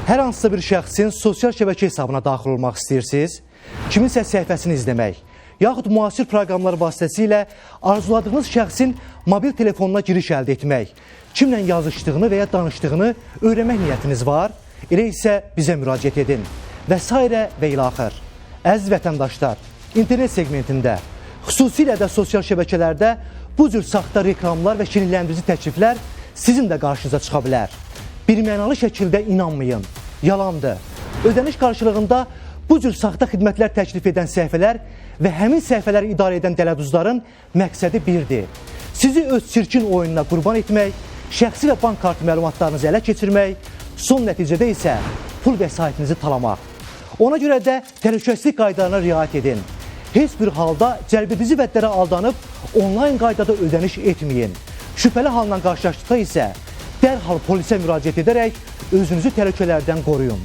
Hər hansısa bir şəxsin sosial şəbəkə hesabına daxil olmaq istəyirsiniz, kiminsə səhifəsini izləmək, yaxud müasir proqramlar vasitəsilə arzuladığınız şəxsin mobil telefonuna giriş əldə etmək, kimlə yazışdığını və ya danışdığını öyrənmək niyyətiniz var, elə isə bizə müraciət edin. Və s. və ilə axır. Əziz vətəndaşlar, internet segmentində, xüsusilə də sosial şəbəkələrdə bu cür saxta reklamlar və şirinləndirici təkliflər sizin də qarşınıza çıxa bilər. Birmənalı şəkildə inanmayın, yalandır. Ödəniş qarşılığında bu cür saxta xidmətlər təklif edən səhifələr və həmin səhifələri idarə edən dələduzların məqsədi birdir. Sizi öz çirkin oyununa qurban etmək, şəxsi və bank kartı məlumatlarınızı ələ keçirmək, son nəticədə isə pul vəsaitinizi talamaq. Ona görə də təhlükəsizlik qaydalarına riayət edin. Heç bir halda cəlbedici vədlərə aldanıb onlayn qaydada ödəniş etməyin. Şübhəli halla qarşılaşdıqda isə dərhal polisə müraciət edərək özünüzü təhlükələrdən qoruyun.